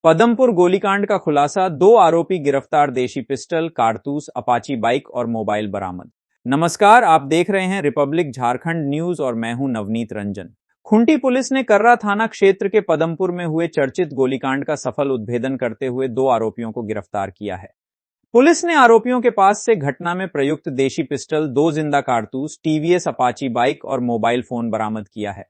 पदमपुर गोलीकांड का खुलासा, 2 आरोपी गिरफ्तार, देशी पिस्टल, कारतूस, अपाची बाइक और मोबाइल बरामद। नमस्कार, आप देख रहे हैं रिपब्लिक झारखंड न्यूज और मैं हूं नवनीत रंजन। खुंटी पुलिस ने कर्रा थाना क्षेत्र के पदमपुर में हुए चर्चित गोलीकांड का सफल उद्भेदन करते हुए 2 आरोपियों को गिरफ्तार किया है। पुलिस ने आरोपियों के पास से घटना में प्रयुक्त देशी पिस्टल, 2 जिंदा कारतूस, टीवीएस अपाची बाइक और मोबाइल फोन बरामद किया है।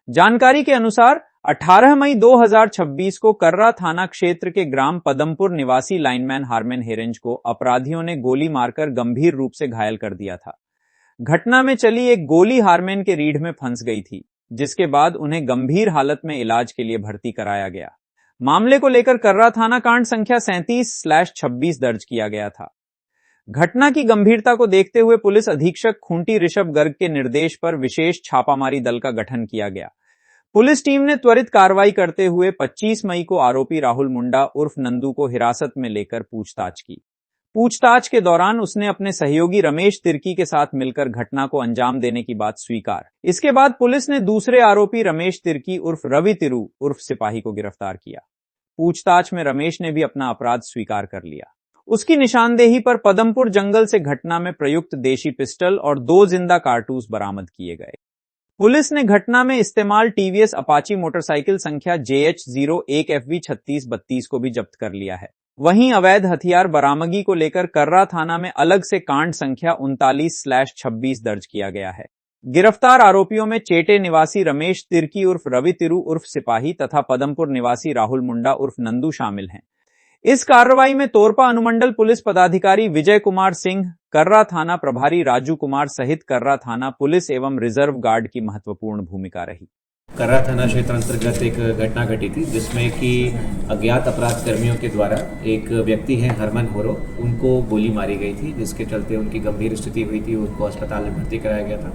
जानकारी के अनुसार 18 मई 2026 को कर्रा थाना क्षेत्र के ग्राम पदमपुर निवासी लाइनमैन हारमैन हेरेंज को अपराधियों ने गोली मारकर गंभीर रूप से घायल कर दिया था। घटना में चली एक गोली हारमैन के रीढ़ में फंस गई थी, जिसके बाद उन्हें गंभीर हालत में इलाज के लिए भर्ती कराया गया। मामले को लेकर कर्रा थाना कांड संख्या 37/26 दर्ज किया गया था। घटना की गंभीरता को देखते हुए पुलिस अधीक्षक खूंटी ऋषभ गर्ग के निर्देश पर विशेष छापामारी दल का गठन किया गया। पुलिस टीम ने त्वरित कार्रवाई करते हुए 25 मई को आरोपी राहुल मुंडा उर्फ नंदू को हिरासत में लेकर पूछताछ की। पूछताछ के दौरान उसने अपने सहयोगी रमेश तिर्की के साथ मिलकर घटना को अंजाम देने की बात स्वीकार। इसके बाद पुलिस ने दूसरे आरोपी रमेश तिर्की उर्फ रवि तिरु उर्फ सिपाही को गिरफ्तार किया। पूछताछ में रमेश ने भी अपना अपराध स्वीकार कर लिया। उसकी निशानदेही पर पदमपुर जंगल से घटना में प्रयुक्त देशी पिस्टल और 2 जिंदा कारतूस बरामद किए गए। पुलिस ने घटना में इस्तेमाल टीवीएस अपाची मोटरसाइकिल संख्या JH01FV3632 को भी जब्त कर लिया है। वहीं अवैध हथियार बरामदगी को लेकर कर्रा थाना में अलग से कांड संख्या 39/26 दर्ज किया गया है। गिरफ्तार आरोपियों में चेटे निवासी रमेश तिर्की उर्फ रवि तिरु उर्फ सिपाही तथा पदमपुर निवासी राहुल मुंडा उर्फ नंदू शामिल हैं। इस कार्रवाई में तोरपा अनुमंडल पुलिस पदाधिकारी विजय कुमार सिंह, कर्रा थाना प्रभारी राजू कुमार सहित कर्रा थाना पुलिस एवं रिजर्व गार्ड की महत्वपूर्ण भूमिका रही। कर्रा थाना क्षेत्र अंतर्गत एक घटना घटी थी, जिसमें कि अज्ञात अपराध कर्मियों के द्वारा एक व्यक्ति है हरमन होरो, उनको गोली मारी गई थी, जिसके चलते उनकी गंभीर स्थिति हुई थी। उनको अस्पताल में भर्ती कराया गया था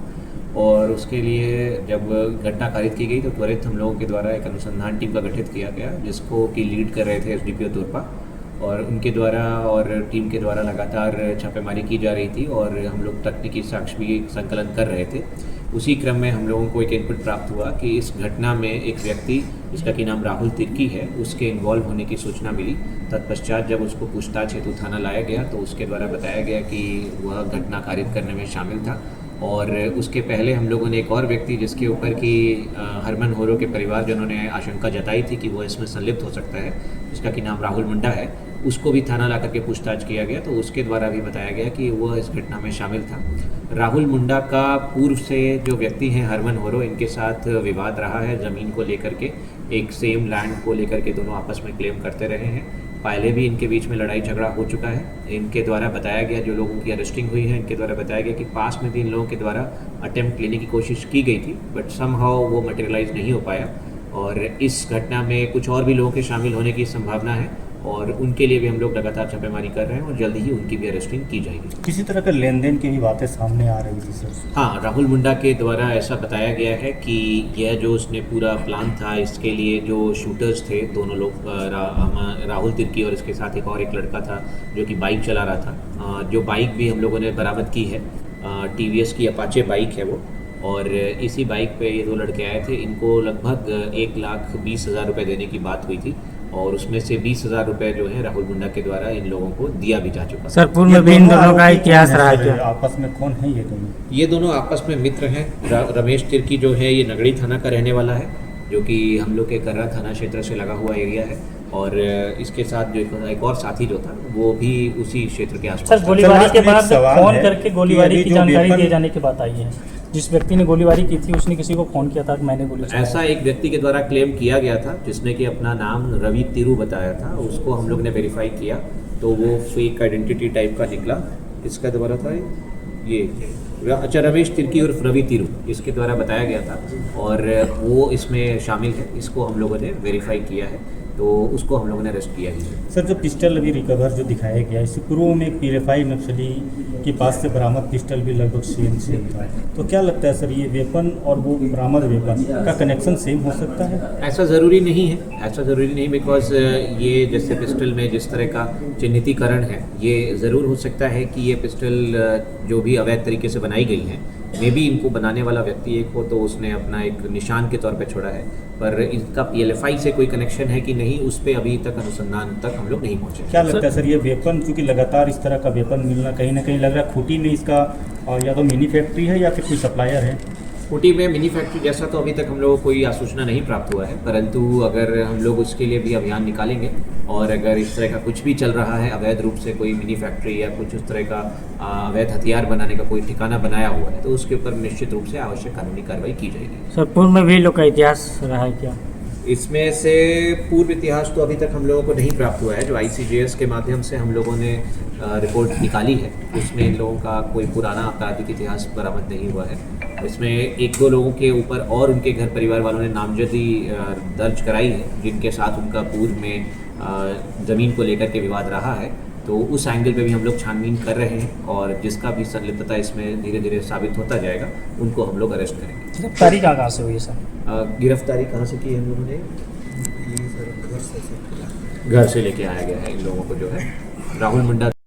और उसके लिए जब घटना कारित की गई तो त्वरित हम लोगों के द्वारा एक अनुसंधान टीम का गठित किया गया, जिसको कि लीड कर रहे थे एसडीपीओ तोरपा, और उनके द्वारा और टीम के द्वारा लगातार छापेमारी की जा रही थी और हम लोग तकनीकी साक्ष्य भी संकलन कर रहे थे। उसी क्रम में हम लोगों को एक इनपुट प्राप्त हुआ कि इस घटना में एक व्यक्ति जिसका कि नाम राहुल तिर्की है, उसके इन्वॉल्व होने की सूचना मिली। तत्पश्चात जब उसको पूछताछ हेतु थाना लाया गया तो उसके द्वारा बताया गया कि वह घटना कारित करने में शामिल था। और उसके पहले हम लोगों ने एक और व्यक्ति जिसके ऊपर कि हरमन होरो के परिवारजनों ने आशंका जताई थी कि वो इसमें संलिप्त हो सकता है, जिसका कि नाम राहुल मुंडा है, उसको भी थाना ला करके पूछताछ किया गया तो उसके द्वारा भी बताया गया कि वह इस घटना में शामिल था। राहुल मुंडा का पूर्व से जो व्यक्ति हैं हरमन होरो, इनके साथ विवाद रहा है ज़मीन को लेकर के। एक सेम लैंड को लेकर के दोनों आपस में क्लेम करते रहे हैं। पहले भी इनके बीच में लड़ाई झगड़ा हो चुका है। इनके द्वारा बताया गया, जो लोगों की अरेस्टिंग हुई है, इनके द्वारा बताया गया कि पास में भी इन लोगों के द्वारा अटेम्प्ट लेने की कोशिश की गई थी, बट समहाउ वो मटेरियलाइज नहीं हो पाया। और इस घटना में कुछ और भी लोगों के शामिल होने की संभावना है और उनके लिए भी हम लोग लगातार छापेमारी कर रहे हैं और जल्दी ही उनकी भी अरेस्टिंग की जाएगी। किसी तरह का लेन देन की भी बातें सामने आ रही थी सर? हाँ, राहुल मुंडा के द्वारा ऐसा बताया गया है कि यह जो उसने पूरा प्लान था, इसके लिए जो शूटर्स थे दोनों लोग, राहुल तिर्की और इसके साथ एक लड़का था जो कि बाइक चला रहा था। जो बाइक भी हम लोगों ने बरामद की है, टीवीएस की अपाचे बाइक है वो, और इसी बाइक पे ये 2 लड़के आए थे। इनको लगभग 1,20,000 रुपये देने की बात हुई थी और उसमें से 20,000 रुपये जो है राहुल मुंडा के द्वारा इन लोगों को दिया भी जा चुका। सर, पूर्व में भी इन दोनों का इतिहास रहा है क्या? आपस में कौन है ये दोनों? ये दोनों आपस में मित्र हैं। रमेश तिर्की जो है ये नगड़ी थाना का रहने वाला है, जो कि हम लोग के कर्रा थाना क्षेत्र से लगा हुआ एरिया है, और इसके साथ जो एक और साथी जो था वो भी उसी क्षेत्र के आसपास। सर, गोलीबारी के बाद फोन करके गोलीबारी की जानकारी दिए जाने की बात आई है। जिस व्यक्ति ने गोलीबारी की थी उसने किसी को फोन किया था कि मैंने गोली चलाई। ऐसा एक व्यक्ति के द्वारा क्लेम किया गया था, जिसने कि अपना नाम रवि तिरु बताया था। उसको हम लोग ने वेरीफाई किया तो वो फेक आइडेंटिटी टाइप का निकला। इसका द्वारा था ये, अच्छा, रमेश तिर्की उर्फ रवि तिरु, इसके द्वारा बताया गया था और वो इसमें शामिल है। इसको हम लोगों ने वेरीफाई किया है तो उसको हम लोगों ने अरेस्ट किया है। सर, जो पिस्टल अभी रिकवर जो दिखाया गया, इससे पूर्व में एक पीएफआई नक्सली के पास से बरामद पिस्टल भी लगभग सेम था, तो क्या लगता है सर, ये वेपन और वो बरामद वेपन का कनेक्शन सेम हो सकता है? ऐसा ज़रूरी नहीं है, ऐसा ज़रूरी नहीं, बिकॉज ये जैसे पिस्टल में जिस तरह का चिन्हितीकरण है, ये ज़रूर हो सकता है कि ये पिस्टल जो भी अवैध तरीके से बनाई गई हैं मे बी इनको बनाने वाला व्यक्ति एक हो तो उसने अपना एक निशान के तौर पे छोड़ा है, पर इनका पीएलएफआई से कोई कनेक्शन है कि नहीं, उस पर अभी तक अनुसंधान तक हम लोग नहीं पहुँचे। क्या लगता है सर, ये वेपन चूंकि लगातार इस तरह का वेपन मिलना कहीं ना कहीं लग रहा है खूंटी में इसका या तो मिनी फैक्ट्री है या फिर कोई सप्लायर है? खूंटी में मिनी फैक्ट्री जैसा तो अभी तक हम लोगों को कोई सूचना नहीं प्राप्त हुआ है, परंतु अगर हम लोग उसके लिए भी अभियान निकालेंगे और अगर इस तरह का कुछ भी चल रहा है अवैध रूप से, कोई मिनी फैक्ट्री या कुछ उस तरह का अवैध हथियार बनाने का कोई ठिकाना बनाया हुआ है, तो उसके ऊपर निश्चित रूप से आवश्यक कानूनी कार्रवाई की जाएगी। सर पूर्व में भी लोग का इतिहास रहा है क्या? इसमें से पूर्व इतिहास तो अभी तक हम लोगों को नहीं प्राप्त हुआ है। जो आईसीजेएस के माध्यम से हम लोगों ने रिपोर्ट निकाली है उसमें इन लोगों का कोई पुराना आपराधिक इतिहास बरामद नहीं हुआ है। इसमें एक दो लोगों के ऊपर और उनके घर परिवार वालों ने नामजदी दर्ज कराई है, जिनके साथ उनका पूर्व में ज़मीन को लेकर के विवाद रहा है। तो उस एंगल पे भी हम लोग छानबीन कर रहे हैं और जिसका भी संलिप्तता इसमें धीरे धीरे साबित होता जाएगा उनको हम लोग अरेस्ट करेंगे। गिरफ्तारी कहाँ से हुई है सर? गिरफ्तारी कहाँ से की है हम लोगों ने? घर से लेके आया गया है इन लोगों को, जो है राहुल मुंडा